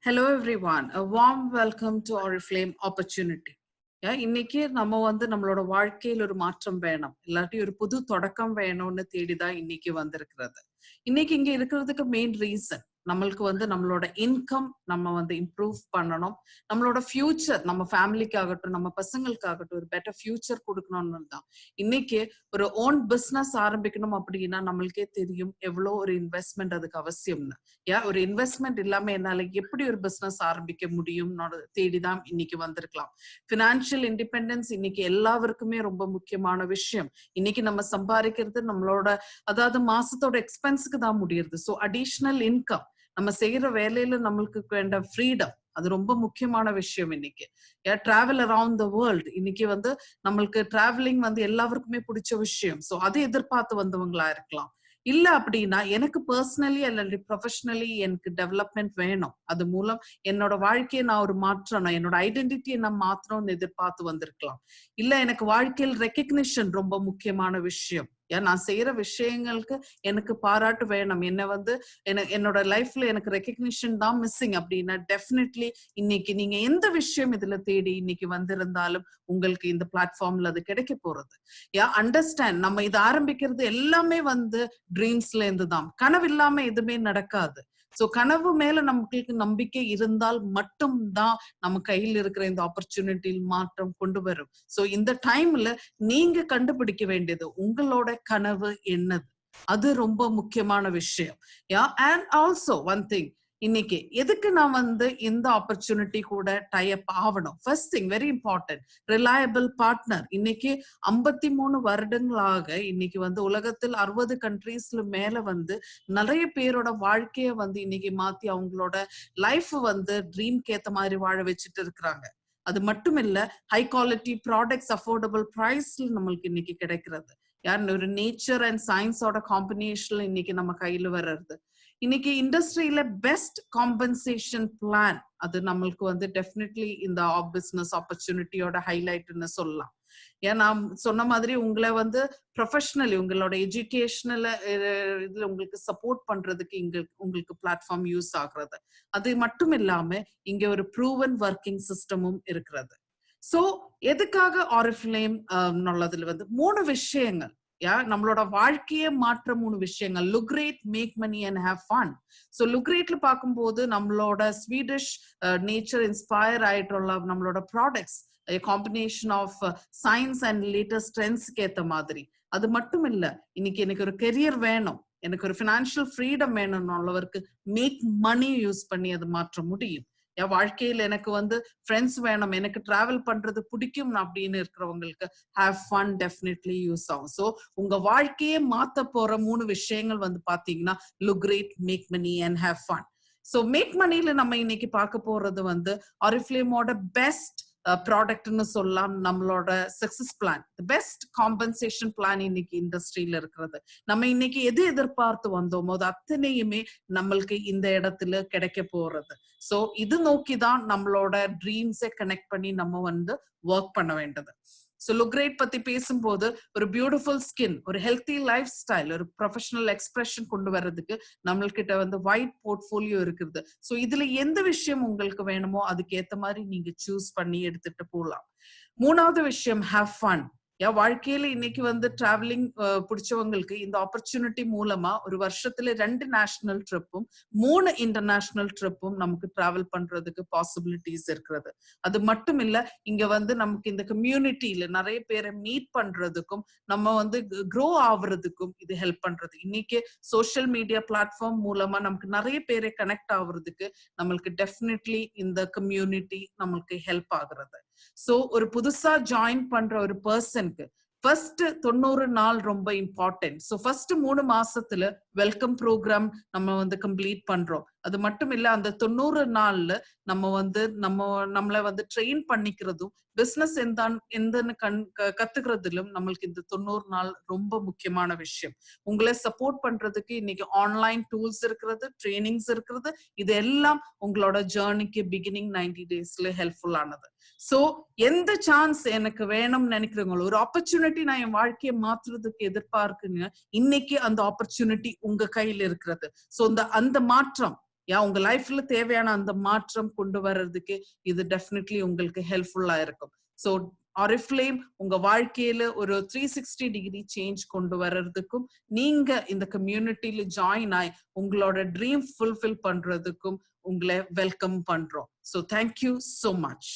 Hello everyone, a warm welcome to Oriflame Opportunity. இன்னைக்கு நம்ம நம்மளோட வாழ்க்கையில ஒரு மாற்றம் வேணும், இல்லாட்டி ஒரு புது தொடக்கம் வேணும்னு தேடிதான் இன்னைக்கு வந்திருக்கிறது. இன்னைக்கு இங்க இருக்கிறதுக்கு மெயின் ரீசன் நம்மளுக்கு நம்மளோட இன்கம் நம்ம இம்ப்ரூவ் பண்ணணும், நம்மளோட ஃபியூச்சர் நம்ம ஃபேமிலிக்காகட்டும் நம்ம பசங்களுக்காகட்டும் ஒரு பெட்டர் ஃபியூச்சர் கொடுக்கணும்னு தான். இன்னைக்கு ஒரு ஓன் பிசினஸ் ஆரம்பிக்கணும் அப்படின்னா நம்மளுக்கே தெரியும் எவ்வளோ ஒரு இன்வெஸ்ட்மெண்ட் அதுக்கு அவசியம்னு. ஒரு இன்வெஸ்ட்மெண்ட் இல்லாம என்னால எப்படி ஒரு பிசினஸ் ஆரம்பிக்க முடியும்னு தேடிதான் இன்னைக்கு வந்திருக்கலாம். பினான்சியல் இண்டிபெண்டன்ஸ் இன்னைக்கு எல்லாருக்குமே ரொம்ப முக்கியமான விஷயம். இன்னைக்கு நம்ம சம்பாதிக்கிறது நம்மளோட அதாவது மாசத்தோட எக்ஸ்பென்ஸுக்கு தான் முடியுது. ஸோ அடிஷ்னல் இன்கம் நம்ம செய்யற வேலையில நம்மளுக்கு வேண்ட ஃப்ரீடம் அது ரொம்ப முக்கியமான விஷயம். இன்னைக்கு டிராவல் அரவுண்ட் த வேர்ல்டு இன்னைக்கு நம்மளுக்கு டிராவலிங் எல்லாருக்குமே பிடிச்ச விஷயம். ஸோ அதை எதிர்பார்த்து வந்தவங்களா இருக்கலாம். இல்ல அப்படின்னா எனக்கு பர்சனலி அல்லது ப்ரொஃபஷனலி எனக்கு டெவலப்மெண்ட் வேணும், அது மூலம் என்னோட வாழ்க்கையை நான் ஒரு மாற்றணும், என்னோட ஐடென்டிட்டியை நான் மாற்றணும்னு எதிர்பார்த்து வந்திருக்கலாம். இல்ல எனக்கு வாழ்க்கையில் ரெக்கக்னிஷன் ரொம்ப முக்கியமான விஷயம், நான் செய்யற விஷயங்களுக்கு எனக்கு பாராட்டு வேணும், என்னோட லைஃப்ல எனக்கு ரெக்கக்னிஷன் தான் மிஸ்ஸிங் அப்படின்னா டெஃபினெட்லி இன்னைக்கு நீங்க எந்த விஷயம் இதுல தேடி இன்னைக்கு வந்திருந்தாலும் உங்களுக்கு இந்த பிளாட்ஃபார்ம்ல அது கிடைக்க போறது. அண்டர்ஸ்டாண்ட், நம்ம இது ஆரம்பிக்கிறது எல்லாமே ட்ரீம்ஸ்ல இருந்து தான். கனவு இல்லாம எதுவுமே நடக்காது. சோ கனவு மேல நமக்கு நம்பிக்கை இருந்தால் மட்டும்தான் நம்ம கையில் இருக்கிற இந்த ஆப்பர்ச்சுனிட்டியில் மாற்றம் கொண்டு வரும். சோ இந்த டைம்ல நீங்க கண்டுபிடிக்க வேண்டியது உங்களோட கனவு என்னது, அது ரொம்ப முக்கியமான விஷயம். அண்ட் ஆல்சோ ஒன் திங், இன்னைக்கு எதுக்கு நான் இந்த ஆப்பர்ச்சுனிட்டி கூட டை அப் ஆகணும்? First thing very important, reliable partner. இன்னைக்கு 53 வருடங்களாக இன்னைக்கு உலகத்தில் 60 கண்ட்ரீஸ்ல மேல நிறைய பேரோட வாழ்க்கைய இன்னைக்கு மாத்தி அவங்களோட லைஃப் ட்ரீம்க்கு ஏத்த மாதிரி வாழ வச்சுட்டு இருக்கிறாங்க. அது மட்டும் இல்ல, ஹை குவாலிட்டி ப்ராடக்ட்ஸ் அஃபோர்டபுள் பிரைஸ்ல நம்மளுக்கு இன்னைக்கு கிடைக்கிறது. ஒரு நேச்சர் அண்ட் சயின்ஸோட காம்பினேஷன்ல இன்னைக்கு நம்ம கையில வர்றது. இன்னைக்கு இண்டஸ்ட்ரியில பெஸ்ட் காம்பன்சேஷன் பிளான் அது நம்மளுக்கு டெஃபினெட்லி இந்த பிசினஸ் ஆப்பர்ச்சுனிட்டியோட ஹைலைட்னு சொல்லலாம். நான் சொன்ன மாதிரி உங்களை ப்ரொஃபஷனலி உங்களோட எஜுகேஷனல் இதுல உங்களுக்கு சப்போர்ட் பண்றதுக்கு உங்களுக்கு பிளாட்ஃபார்ம் யூஸ் ஆகுறது. அது மட்டும் இல்லாம இங்க ஒரு ப்ரூவன் ஒர்க்கிங் சிஸ்டமும் இருக்கிறது. சோ எதுக்காக ஆரிஃப்ளேம் நல்லதுல 3 விஷயங்கள், நம்மளோட வாழ்க்கையை மாற்ற 3 விஷயங்கள். Look great, make money and have fun. So look கிரேட்ல பார்க்கும்போது நம்மளோட ஸ்வீடிஷ் நேச்சர் இன்ஸ்பயர் ஆயிட்டுள்ள நம்மளோட products combination of science and latest ட்ரெண்ட்ஸ்க்கு ஏத்த மாதிரி. அது மட்டும் இல்ல, இன்னைக்கு எனக்கு ஒரு கெரியர் வேணும், எனக்கு ஒரு ஃபினான்ஷியல் ஃப்ரீடம் வேணும்னு உள்ளவருக்கு மேக் மணி யூஸ் பண்ணி அது மாற்ற முடியும். வாழ்க்கையில எனக்கு ஃப்ரெண்ட்ஸ் வேணும், எனக்கு டிராவல் பண்றது பிடிக்கும் அப்படின்னு இருக்கிறவங்களுக்கு ஹேவ் ஃபன் டெஃபினெட்லி யூஸ் ஆகும். ஸோ உங்க வாழ்க்கையே மாத்த போற 3 விஷயங்கள் பாத்தீங்கன்னா look great, make money and have fun. So make மணில நம்ம இன்னைக்கு பார்க்க போறது ஆரிஃப்ளேமோட பெஸ்ட் ப்ராடக்ட்னு சொல்லலாம். நம்மளோட success plan, best compensation plan இன்னைக்கு இண்டஸ்ட்ரியில இருக்கிறது. நம்ம இன்னைக்கு எது எதிர்பார்த்து வந்தோமோ அது அத்தனையுமே நம்மளுக்கு இந்த இடத்துல கிடைக்க போறது. சோ இது நோக்கிதான் நம்மளோட ட்ரீம்ஸை கனெக்ட் பண்ணி நம்ம ஒர்க் பண்ண வேண்டியது. ஸோ லுக் கிரேட் பத்தி பேசும்போது ஒரு பியூட்டிஃபுல் ஸ்கின், ஒரு ஹெல்த்தி லைஃப் ஸ்டைல், ஒரு ப்ரொஃபஷனல் எக்ஸ்பிரஷன் கொண்டு வர்றதுக்கு நம்மள்கிட்ட வைட் போர்ட்ஃபோலியோ இருக்குது. ஸோ இதுல எந்த விஷயம் உங்களுக்கு வேணுமோ அதுக்கு ஏத்த மாதிரி நீங்க சூஸ் பண்ணி எடுத்துட்டு போகலாம். 3வது விஷயம், ஹேவ் ஃபன். வாழ்க்கையில இன்னைக்கு டிராவலிங் பிடிச்சவங்களுக்கு இந்த ஆப்பர்ச்சுனிட்டி மூலமா ஒரு வருஷத்துல 2 நேஷனல் ட்ரிப்பும் 3 இன்டர்நேஷனல் ட்ரிப்பும் நமக்கு டிராவல் பண்றதுக்கு பாசிபிலிட்டிஸ் இருக்கிறது. அது மட்டும் இல்ல, இங்க நமக்கு இந்த கம்யூனிட்டியில நிறைய பேரை மீட் பண்றதுக்கும் நம்ம க்ரோ ஆகுறதுக்கும் இது ஹெல்ப் பண்றது. இன்னைக்கு சோசியல் மீடியா பிளாட்ஃபார்ம் மூலமா நமக்கு நிறைய பேரை கனெக்ட் ஆகுறதுக்கு நம்மளுக்கு டெஃபினெட்லி இந்த கம்யூனிட்டி நம்மளுக்கு ஹெல்ப் ஆகுறது. சோ ஒரு புதுசா ஜாயின் பண்ற ஒரு பர்சனுக்கு ஃபர்ஸ்ட் 90 நாள் ரொம்ப இம்பார்ட்டன்ட். ஸோ ஃபர்ஸ்ட் 3 மாசத்துல வெல்கம் ப்ரோக்ராம் நம்ம கம்ப்ளீட் பண்றோம். அது மட்டும் இல்ல, அந்த 90 நாள்ல நம்ம நம்மள ட்ரெயின் பண்ணிக்கிறதும் பிசினஸ் எந்தன்னு கத்துக்கிறதுலும் நம்மளுக்கு இந்த 90 நாள் ரொம்ப முக்கியமான விஷயம். உங்களை சப்போர்ட் பண்றதுக்கு இன்னைக்கு ஆன்லைன் டூல்ஸ் இருக்கிறது, ட்ரைனிங்ஸ் இருக்கிறது. இது எல்லாம் உங்களோட ஜேர்னிக்கு பிகினிங் 90 டேஸ்ல ஹெல்ப்ஃபுல் ஆனது. சோ எந்த சான்ஸ் எனக்கு வேணும்னு நினைக்கிறவங்களோ, ஒரு ஆப்பர்ச்சுனிட்டி நான் என் வாழ்க்கையை மாற்றுறதுக்கு எதிர்பார்க்குங்க, இன்னைக்கு அந்த ஆப்பர்ச்சுனிட்டி உங்க கையில இருக்கிறது. சோ அந்த மாற்றம் உங்க லைஃப்ல தேவையான அந்த மாற்றம் கொண்டு வர்றதுக்கு இது டெஃபினெட்லி உங்களுக்கு ஹெல்ப்ஃபுல்லா இருக்கும். ஸோ ஆரிஃப்ளேம் உங்க வாழ்க்கையில ஒரு 360 டிகிரி சேஞ்ச் கொண்டு வர்றதுக்கும், நீங்க இந்த கம்யூனிட்டியில ஜாயின் ஆகி உங்களோட ட்ரீம் ஃபுல்ஃபில் பண்றதுக்கும் உங்களை வெல்கம் பண்றோம். So thank you so much.